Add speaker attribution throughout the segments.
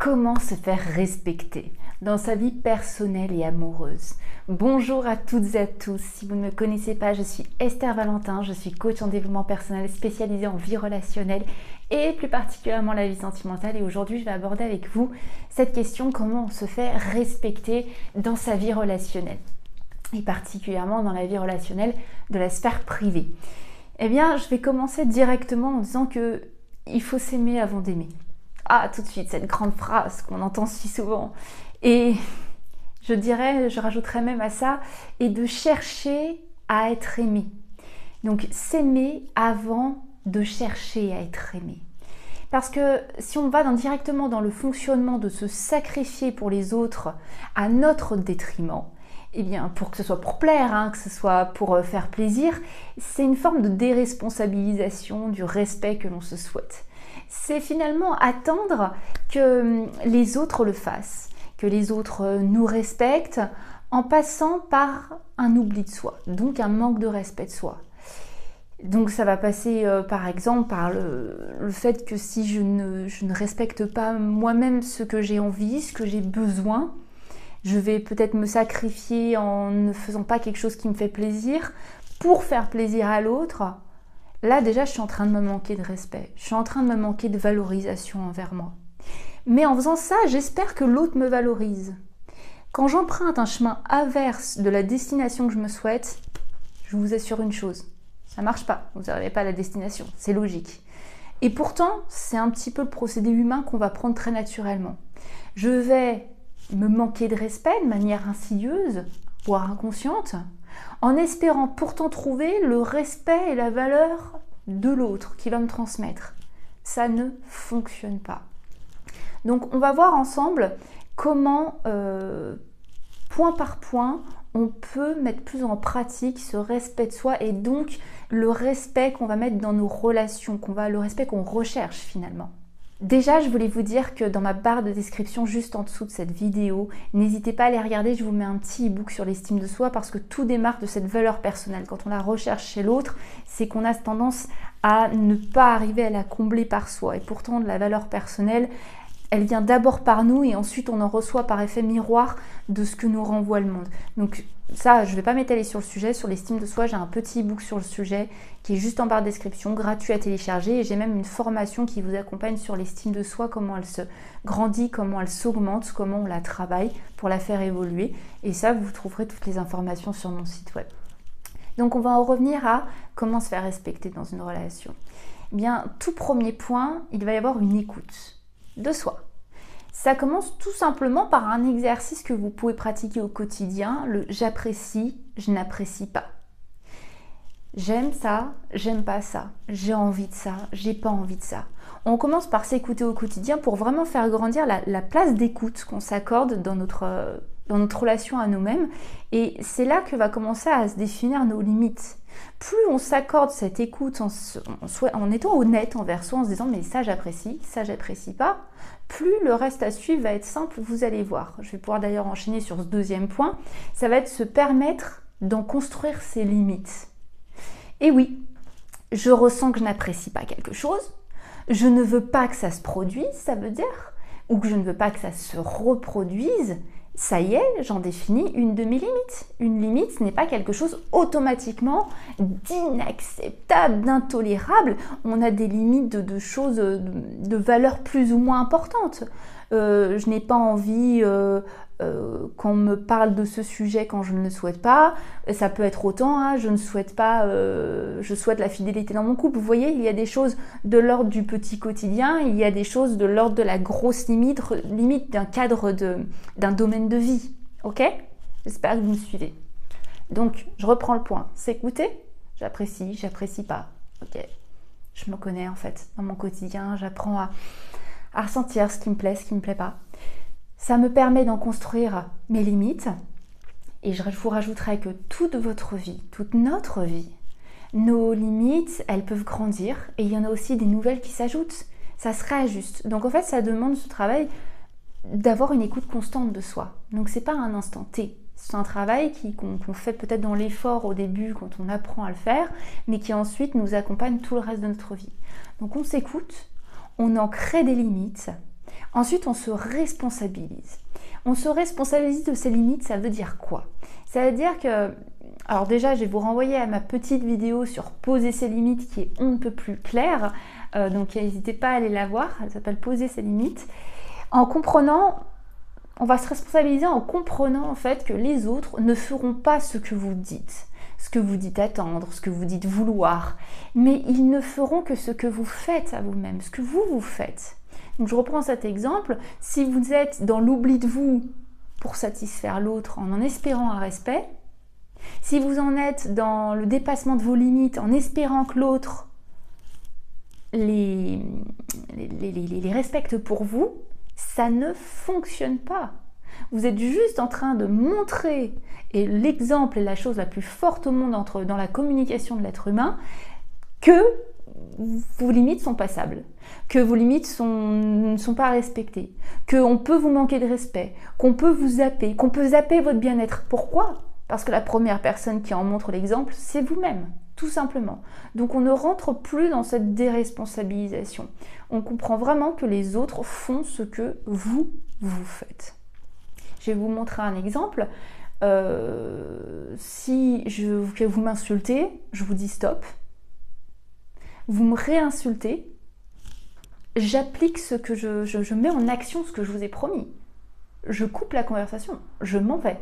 Speaker 1: Comment se faire respecter dans sa vie personnelle et amoureuse? Bonjour à toutes et à tous, si vous ne me connaissez pas, je suis Esther Valentin, je suis coach en développement personnel spécialisée en vie relationnelle et plus particulièrement la vie sentimentale, et aujourd'hui je vais aborder avec vous cette question: comment on se fait respecter dans sa vie relationnelle et particulièrement dans la vie relationnelle de la sphère privée. Eh bien, je vais commencer directement en disant que il faut s'aimer avant d'aimer. Ah, tout de suite, cette grande phrase qu'on entend si souvent. Et je rajouterais même à ça, et de chercher à être aimé. Donc, s'aimer avant de chercher à être aimé. Parce que si on va directement dans le fonctionnement de se sacrifier pour les autres à notre détriment, eh bien, pour que ce soit pour plaire, que ce soit pour faire plaisir, c'est une forme de déresponsabilisation du respect que l'on se souhaite. C'est finalement attendre que les autres le fassent, que les autres nous respectent en passant par un oubli de soi, donc un manque de respect de soi. Donc ça va passer par exemple par le fait que si je ne respecte pas moi-même ce que j'ai envie, ce que j'ai besoin, je vais peut-être me sacrifier en ne faisant pas quelque chose qui me fait plaisir pour faire plaisir à l'autre. Là déjà je suis en train de me manquer de respect, je suis en train de me manquer de valorisation envers moi. Mais en faisant ça, j'espère que l'autre me valorise. Quand j'emprunte un chemin inverse de la destination que je me souhaite, je vous assure une chose, ça marche pas, vous n'arrivez pas à la destination, c'est logique. Et pourtant, c'est un petit peu le procédé humain qu'on va prendre très naturellement. Je vais me manquer de respect de manière insidieuse, voire inconsciente, en espérant pourtant trouver le respect et la valeur de l'autre qui va me transmettre. Ça ne fonctionne pas. Donc on va voir ensemble comment, point par point, on peut mettre plus en pratique ce respect de soi et donc le respect qu'on va mettre dans nos relations, le respect qu'on recherche finalement. Déjà, je voulais vous dire que dans ma barre de description juste en dessous de cette vidéo, n'hésitez pas à aller regarder, je vous mets un petit e-book sur l'estime de soi parce que tout démarre de cette valeur personnelle. Quand on la recherche chez l'autre, c'est qu'on a tendance à ne pas arriver à la combler par soi. Et pourtant, de la valeur personnelle, elle vient d'abord par nous et ensuite on en reçoit par effet miroir de ce que nous renvoie le monde. Donc ça, je ne vais pas m'étaler sur le sujet. Sur l'estime de soi, j'ai un petit e-book sur le sujet qui est juste en barre de description, gratuit à télécharger. Et j'ai même une formation qui vous accompagne sur l'estime de soi, comment elle se grandit, comment elle s'augmente, comment on la travaille pour la faire évoluer. Et ça, vous trouverez toutes les informations sur mon site web. Donc on va en revenir à comment se faire respecter dans une relation. Eh bien, tout premier point, il va y avoir une écoute de soi. Ça commence tout simplement par un exercice que vous pouvez pratiquer au quotidien, le j'apprécie, je n'apprécie pas. J'aime ça, j'aime pas ça, j'ai envie de ça, j'ai pas envie de ça. On commence par s'écouter au quotidien pour vraiment faire grandir la place d'écoute qu'on s'accorde dans notre relation à nous-mêmes, et c'est là que va commencer à se définir nos limites. Plus on s'accorde cette écoute en étant honnête envers soi, en se disant mais ça j'apprécie pas, plus le reste à suivre va être simple, vous allez voir. Je vais pouvoir d'ailleurs enchaîner sur ce deuxième point, ça va être se permettre d'en construire ses limites. Et oui, je ressens que je n'apprécie pas quelque chose, je ne veux pas que ça se produise, ça veut dire, ou que je ne veux pas que ça se reproduise. Ça y est, j'en définis une de mes limites. Une limite, ce n'est pas quelque chose automatiquement d'inacceptable, d'intolérable. On a des limites de choses, de valeurs plus ou moins importantes. Je n'ai pas envie qu'on me parle de ce sujet quand je ne le souhaite pas. Ça peut être autant, je ne souhaite pas, je souhaite la fidélité dans mon couple. Vous voyez, il y a des choses de l'ordre du petit quotidien, il y a des choses de l'ordre de la grosse limite d'un cadre, d'un domaine de vie. Ok ? J'espère que vous me suivez. Donc, je reprends le point. S'écouter, j'apprécie pas. Ok ? Je me connais en fait. Dans mon quotidien, j'apprends à ressentir ce qui me plaît, ce qui me plaît pas. Ça me permet d'en construire mes limites. Et je vous rajouterai que toute votre vie, toute notre vie, nos limites, elles peuvent grandir. Et il y en a aussi des nouvelles qui s'ajoutent. Ça se réajuste. Donc en fait, ça demande ce travail d'avoir une écoute constante de soi. Donc c'est pas un instant T. C'est un travail qu'on fait peut-être dans l'effort au début quand on apprend à le faire, mais qui ensuite nous accompagne tout le reste de notre vie. Donc on s'écoute, on en crée des limites, Ensuite, on se responsabilise. On se responsabilise de ses limites, ça veut dire quoi? Ça veut dire que, alors déjà, je vais vous renvoyer à ma petite vidéo sur poser ses limites qui est on ne peut plus claire, donc n'hésitez pas à aller la voir, elle s'appelle poser ses limites. En comprenant, on va se responsabiliser en comprenant en fait que les autres ne feront pas ce que vous dites attendre, ce que vous dites vouloir, mais ils ne feront que ce que vous faites à vous-même, ce que vous faites. Donc je reprends cet exemple, si vous êtes dans l'oubli de vous pour satisfaire l'autre en espérant un respect, si vous en êtes dans le dépassement de vos limites en espérant que l'autre les respecte pour vous, ça ne fonctionne pas. Vous êtes juste en train de montrer, et l'exemple est la chose la plus forte au monde dans la communication de l'être humain, que vos limites sont passables, que vos limites ne sont pas respectées, qu'on peut vous manquer de respect, qu'on peut vous zapper, qu'on peut zapper votre bien-être. Pourquoi? Parce que la première personne qui en montre l'exemple, c'est vous-même, tout simplement. Donc on ne rentre plus dans cette déresponsabilisation. On comprend vraiment que les autres font ce que vous faites. Je vais vous montrer un exemple. Que vous m'insultez, je vous dis stop. Vous me réinsultez, j'applique ce que je mets en action ce que je vous ai promis. Je coupe la conversation, je m'en vais.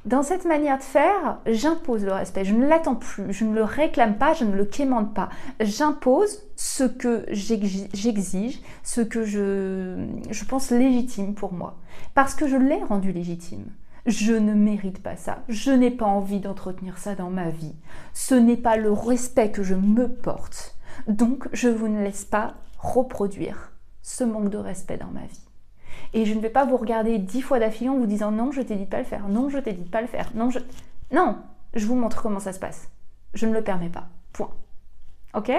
Speaker 1: Dans cette manière de faire, j'impose le respect, je ne l'attends plus, je ne le réclame pas, je ne le quémande pas. J'impose ce que j'exige, ce que je pense légitime pour moi. Parce que je l'ai rendu légitime. Je ne mérite pas ça, je n'ai pas envie d'entretenir ça dans ma vie. Ce n'est pas le respect que je me porte. Donc, je vous ne laisse pas reproduire ce manque de respect dans ma vie. Et je ne vais pas vous regarder 10 fois d'affilée en vous disant non, je t'ai dit de pas le faire, non, je t'ai dit de pas le faire, non, je vous montre comment ça se passe. Je ne le permets pas. Point. Ok?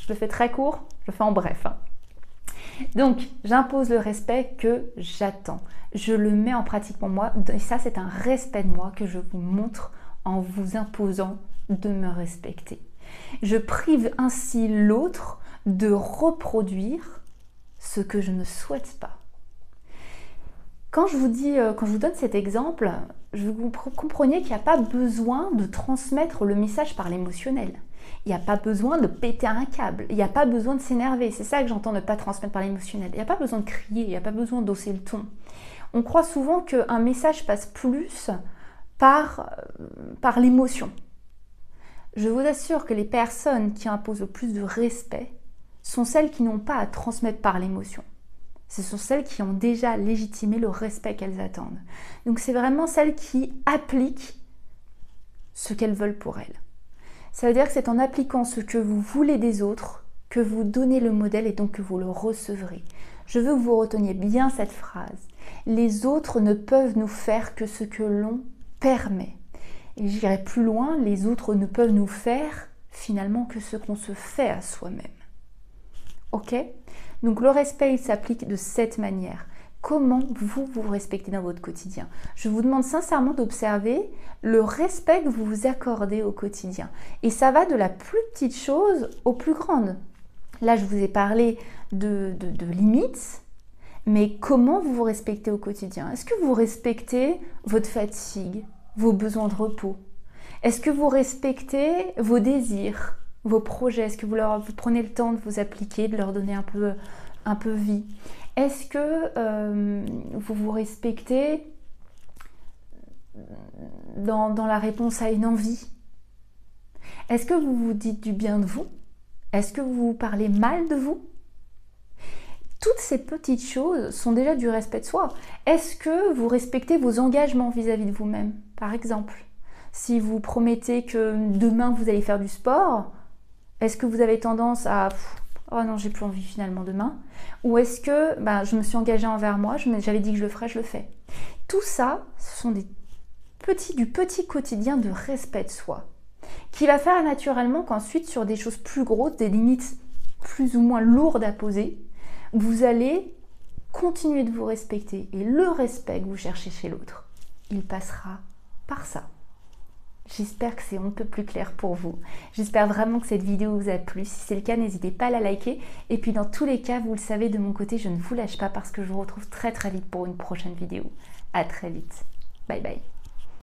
Speaker 1: Je le fais très court, je le fais en bref. Donc, j'impose le respect que j'attends. Je le mets en pratique pour moi. Et ça, c'est un respect de moi que je vous montre en vous imposant de me respecter. Je prive ainsi l'autre de reproduire ce que je ne souhaite pas. Quand je vous donne cet exemple, je veux que vous compreniez qu'il n'y a pas besoin de transmettre le message par l'émotionnel. Il n'y a pas besoin de péter un câble, il n'y a pas besoin de s'énerver. C'est ça que j'entends ne pas transmettre par l'émotionnel. Il n'y a pas besoin de crier, il n'y a pas besoin d'hausser le ton. On croit souvent qu'un message passe plus par l'émotion. Je vous assure que les personnes qui imposent le plus de respect sont celles qui n'ont pas à transmettre par l'émotion. Ce sont celles qui ont déjà légitimé le respect qu'elles attendent. Donc c'est vraiment celles qui appliquent ce qu'elles veulent pour elles. Ça veut dire que c'est en appliquant ce que vous voulez des autres que vous donnez le modèle et donc que vous le recevrez. Je veux que vous reteniez bien cette phrase. Les autres ne peuvent nous faire que ce que l'on permet. Et j'irai plus loin, les autres ne peuvent nous faire finalement que ce qu'on se fait à soi-même. Ok? Donc le respect, il s'applique de cette manière. Comment vous respectez dans votre quotidien? Je vous demande sincèrement d'observer le respect que vous vous accordez au quotidien. Et ça va de la plus petite chose aux plus grandes. Là, je vous ai parlé de limites, mais comment vous vous respectez au quotidien? Est-ce que vous respectez votre fatigue, vos besoins de repos? Est-ce que vous respectez vos désirs, vos projets? Est-ce que vous prenez le temps de vous appliquer, de leur donner un peu vie? Est-ce que vous vous respectez dans la réponse à une envie? Est-ce que vous vous dites du bien de vous? Est-ce que vous parlez mal de vous? Toutes ces petites choses sont déjà du respect de soi. Est-ce que vous respectez vos engagements vis-à-vis de vous-même? Par exemple, si vous promettez que demain vous allez faire du sport, est-ce que vous avez tendance à oh non, j'ai plus envie finalement demain? Ou est-ce que je me suis engagée envers moi, j'avais dit que je le ferais, je le fais? Tout ça, ce sont du petit quotidien de respect de soi, qui va faire naturellement qu'ensuite, sur des choses plus grosses, des limites plus ou moins lourdes à poser, vous allez continuer de vous respecter. Et le respect que vous cherchez chez l'autre, il passera par ça. J'espère que c'est un peu plus clair pour vous. J'espère vraiment que cette vidéo vous a plu. Si c'est le cas, n'hésitez pas à la liker. Et puis dans tous les cas, vous le savez, de mon côté, je ne vous lâche pas parce que je vous retrouve très vite pour une prochaine vidéo. À très vite. Bye bye.